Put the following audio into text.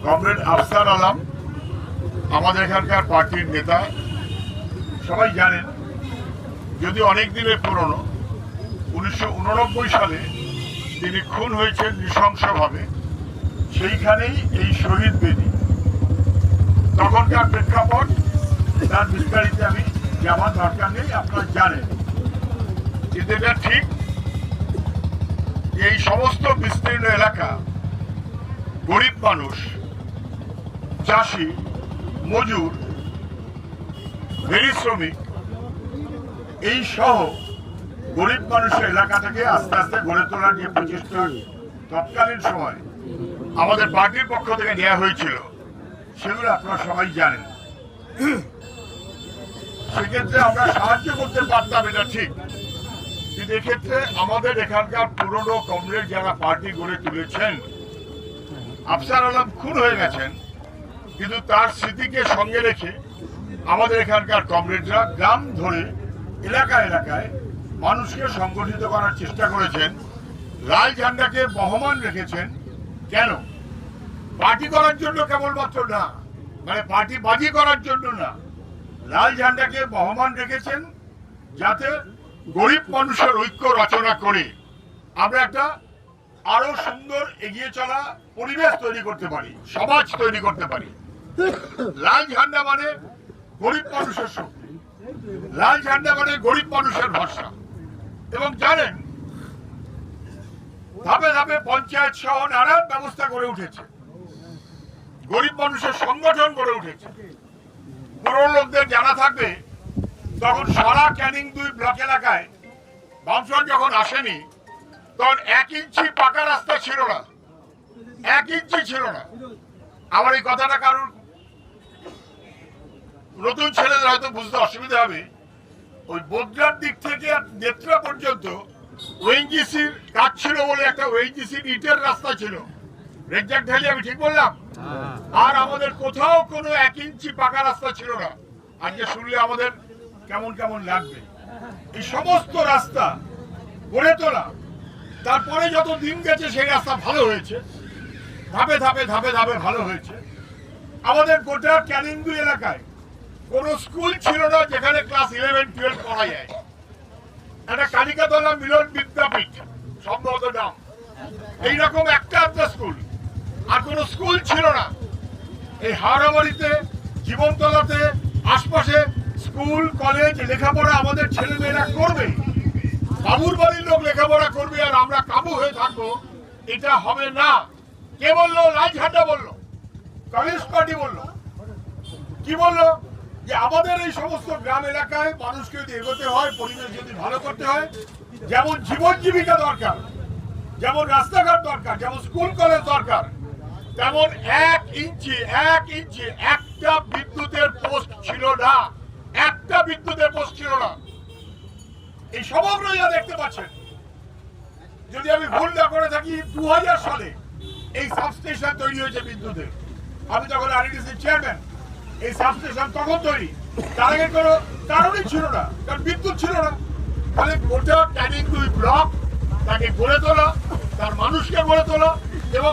Comrade Afsar Alam আমাদের এখানকার পার্টির নেতা, সবাই জানেন। যদি অনেক দিনের পুরনো, 1989 সালে তিনি খুন হয়েছেন নৃশংসভাবে। সেইখানেই এই শহীদ বেদি। তখনকার প্রেক্ষাপট, তার বিস্তারিত আমি যাওয়ার দরকার নেই, আপনারা জানেন। কিন্তু এটা ঠিক, এই সমস্ত বিস্তীর্ণ এলাকা গরিব মানুষ, চাষি, মজুর, ফেরি শ্রমিক, এই সহ গরিব মানুষের এলাকাটাকে আস্তে আস্তে গড়ে তোলার যে প্রচেষ্টা তৎকালীন সময় আমাদের পার্টির পক্ষ থেকে নেওয়া হয়েছিল, সেগুলো আপনারা সবাই জানেন। সেক্ষেত্রে আমরা সাহায্য করতে পারতাম, এটা ঠিক। কিন্তু এক্ষেত্রে আমাদের এখানকার পুরনো কমরেড যারা পার্টি গড়ে তুলেছেন, আফসার আলম খুন হয়ে গেছেন, কিন্তু তার স্মৃতিকে সঙ্গে রেখে আমাদের এখানকার কমরেডরা গ্রাম ধরে এলাকায় এলাকায় মানুষকে সংগঠিত করার চেষ্টা করেছেন। লাল ঝান্ডাকে বহমান রেখেছেন। কেন? পার্টি করার জন্য কেবলমাত্র না, মানে পার্টি বাজি করার জন্য না, লাল ঝান্ডাকে বহমান রেখেছেন যাতে গরিব মানুষের ঐক্য রচনা করে আমরা একটা আরো সুন্দর এগিয়ে চলা পরিবেশ তৈরি করতে পারি, সমাজ তৈরি করতে পারি। লাল ঝান্ডা মানে গরিব মানুষের শক্তি, লাল ঝান্ডা মানে গরিব মানুষের ভরসা। এবং জানেন, ধাপে ধাপে পঞ্চায়েত সহ নানান ব্যবস্থা করে উঠেছে, গরিব মানুষের সংগঠন গড়ে উঠেছে। পুরো লোকদের জানা থাকবে, তখন সারা ক্যানিং 2 ব্লক এলাকায় বামফ্রন্ট যখন আসেনি, তখন 1 ইঞ্চি পাকা রাস্তা ছিল না, 1 ইঞ্চি ছিল না। আমার এই কথাটা কারণ নতুন ছেলেদের হয়তো বুঝতে অসুবিধা হবে। ওই বদ্রার দিক থেকে নেত্রা পর্যন্ত ওএনজিসির কাজ ছিল বলে একটা ওএনজিসির ইটের রাস্তা ছিল। রেজ্জাক ঢালি, আমি ঠিক বললাম? আর আমাদের কোথাও কোনো 1 ইঞ্চি পাকা রাস্তা ছিল না। আজকে শুনলে আমাদের কেমন কেমন লাগবে। এই সমস্ত রাস্তা গড়ে তোলা, তারপরে যত দিন গেছে সেই রাস্তা ভালো হয়েছে, ধাপে ধাপে ধাপে ধাপে ভালো হয়েছে। আমাদের গোটা ক্যানিং 2 এলাকায় কোনো স্কুল ছিল না যেখানে ক্লাস 11-12 পড়া যায়। একটা কালিকাতলা মিলন বিদ্যাপীঠ সম্ভবত নাম, এইরকম একটা স্কুল, আর কোনো স্কুল ছিল না। এই হাওড়াবাড়িতে, জীবনতলাতে, আশপাশে স্কুল কলেজ লেখাপড়া আমাদের ছেলে মেয়েরা করবে, বাবুর বাড়ির লোক লেখাপড়া করবে, আর আমরা কাবু হয়ে থাকবো, এটা হবে না। কে বললো? লাল ঝান্ডা বললো, কমিউনিস্ট পার্টি বললো। কি বললো? যে আমাদের এই সমস্ত গ্রাম এলাকায় মানুষকে যদি এগোতে হয়, পরিবেশ যদি ভালো করতে হয়, যেমন জীবন জীবিকা দরকার, যেমন রাস্তাঘাট দরকার, যেমন স্কুল কলেজ দরকার, তেমন 1 ইঞ্চি একটা বিদ্যুতের পোস্ট ছিল না, একটা বিদ্যুতের পোস্ট ছিল না। এই সমগ্র যা দেখতে পাচ্ছেন, যদি আমি ভুল না করে থাকি, 2000 সালে এই সাবস্টেশন তৈরি হয়েছে বিদ্যুতের। আমি তখন আরডিসি চেয়ারম্যান। এই সাবস্টেশন তখন তৈরি, তার আগে কোনো কারণই ছিল না, কারণ বিদ্যুৎ ছিল না। তাহলে গোটা ক্যানিং 2 ব্লক তাকে গড়ে তোলা, তার মানুষকে গড়ে তোলা এবং